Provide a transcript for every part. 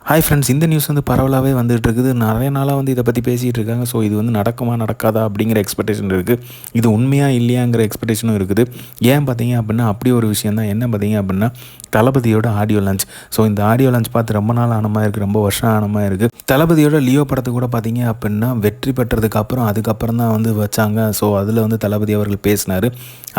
Hi friends, இந்த news வந்து பரவலாகவே வந்துட்டு இருக்குது. நிறைய நாளாக வந்து இதை பற்றி பேசிகிட்டு இருக்காங்க. ஸோ இது வந்து நடக்குமா நடக்காதா அப்படிங்கிற எக்ஸ்பெக்டேஷன் இருக்குது. இது உண்மையா இல்லையாங்கிற எக்ஸ்பெக்டேஷனும் இருக்குது. ஏன் பார்த்தீங்க அப்படின்னா அப்படி ஒரு விஷயம் தான். என்ன பார்த்தீங்க அப்படின்னா தளபதியோட ஆடியோ லான்ச். ஸோ இந்த ஆடியோ லான்ச் பார்த்து ரொம்ப நாள் ஆனமாக இருக்குது, ரொம்ப வருஷம் ஆனமாக இருக்குது. தளபதியோட லியோ படத்தை கூட பார்த்தீங்க அப்படின்னா வெற்றி பெற்றதுக்கு அதுக்கப்புறம் தான் வந்து வச்சாங்க. ஸோ அதில் வந்து தளபதி அவர்கள் பேசினார்.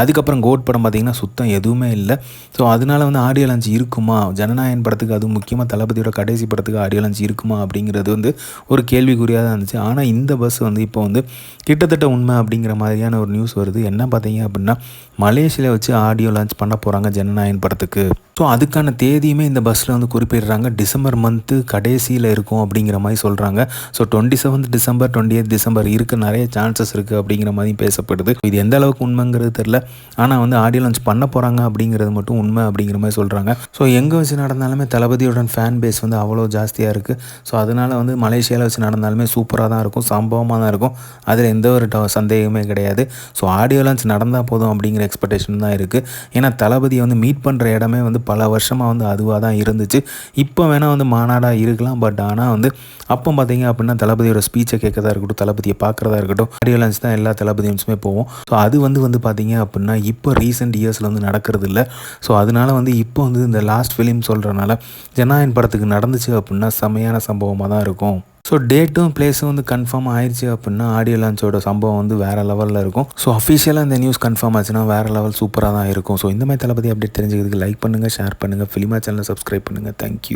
அதுக்கப்புறம் கோட் படம் பார்த்திங்கன்னா சுத்தம் எதுவுமே இல்லை. ஸோ அதனால வந்து ஆடியோ லான்ச் இருக்குமா, ஜனநாயகன் படத்துக்கு அதுவும் முக்கியமாக தளபதியோட கடைசி படத்துக்கு ஆடியோ லான்ச் இருக்குமா அப்படிங்கிறது வந்து ஒரு கேள்விக்குறியாக தான் இருந்துச்சு. ஆனால் இந்த பஸ் வந்து இப்போ வந்து கிட்டத்தட்ட உண்மை அப்படிங்கிற மாதிரியான ஒரு நியூஸ் வருது. என்ன பார்த்தீங்க அப்படின்னா மலேசியாவில் வச்சு ஆடியோ லான்ச் பண்ண போகிறாங்க ஜனநாயகன் படத்துக்கு. ஸோ அதுக்கான தேதியுமே இந்த பஸ்ஸில் வந்து குறிப்பிடுறாங்க. டிசம்பர் மந்த்து கடைசியில் இருக்கும் அப்படிங்கிற மாதிரி சொல்கிறாங்க. ஸோ 27 டிசம்பர் 28 டிசம்பர் இருக்க நிறைய சான்சஸ் இருக்குது அப்படிங்கிற மாதிரி பேசப்படுது. இது எந்த அளவுக்கு உண்மைங்கிறது தெரில. ஆனால் வந்து ஆடியோ லான்ச் பண்ண போகிறாங்க அப்படிங்கிறது மட்டும் உண்மை அப்படிங்கிற மாதிரி சொல்கிறாங்க. ஸோ எங்கே வச்சு நடந்தாலுமே தளபதியோட ஃபேன் பேஸ் வந்து அவ்வளோ ஜாஸ்தியாக இருக்குது. ஸோ அதனால் வந்து மலேசியாவில் வச்சு நடந்தாலுமே சூப்பராக தான் இருக்கும், சம்பவமாக தான் இருக்கும். அதில் எந்த ஒரு சந்தேகமே கிடையாது. ஸோ ஆடியோ லான்ச் நடந்தால் போதும் அப்படிங்கிற எக்ஸ்பெக்டேஷன் தான் இருக்குது. ஏன்னா தளபதியை வந்து மீட் பண்ணுற இடமே வந்து பல வருஷமாக வந்து அதுவாக தான் இருந்துச்சு. இப்போ வேணால் வந்து மாநாடாக இருக்கலாம். பட் ஆனால் வந்து அப்போ பார்த்தீங்க அப்படின்னா தளபதியோட ஸ்பீச்சை கேட்கறதா இருக்கட்டும், தளபதியை பார்க்குறதா இருக்கட்டும், ஆடியோ லான்ச் தான் எல்லா தளபதியுமே போவோம். ஸோ அது வந்து பார்த்தீங்க அப்படின்னா இப்போ ரீசெண்ட் இயர்ஸில் வந்து நடக்கிறது இல்லை. ஸோ அதனால வந்து இப்போ வந்து இந்த லாஸ்ட் ஃபிலிம் சொல்கிறனால ஜனநாயகன் படத்துக்கு நடந்துச்சு அப்படின்னா செமையான சம்பவமாக தான் இருக்கும். ஸோ டேட்டும் பிளேஸும் வந்து கன்ஃபார்ம் ஆயிடுச்சு அப்படின்னா ஆடியோ லான்ச்சோட சம்பவம் வந்து வேறு லெவலில் இருக்கும். ஸோ அஃபிஷியலாக இந்த நியூஸ் கன்ஃபார்ம் ஆச்சுன்னா வேறு லெவல் சூப்பராக தான் இருக்கும். ஸோ இந்த மாதிரி தளபதி அப்டேட் தெரிஞ்சுக்கிறதுக்கு லைக் பண்ணுங்கள், ஷேர் பண்ணுங்கள், ஃபிலிமா சேனலை சப்ஸ்கிரைப் பண்ணுங்கள். தேங்க்யூ.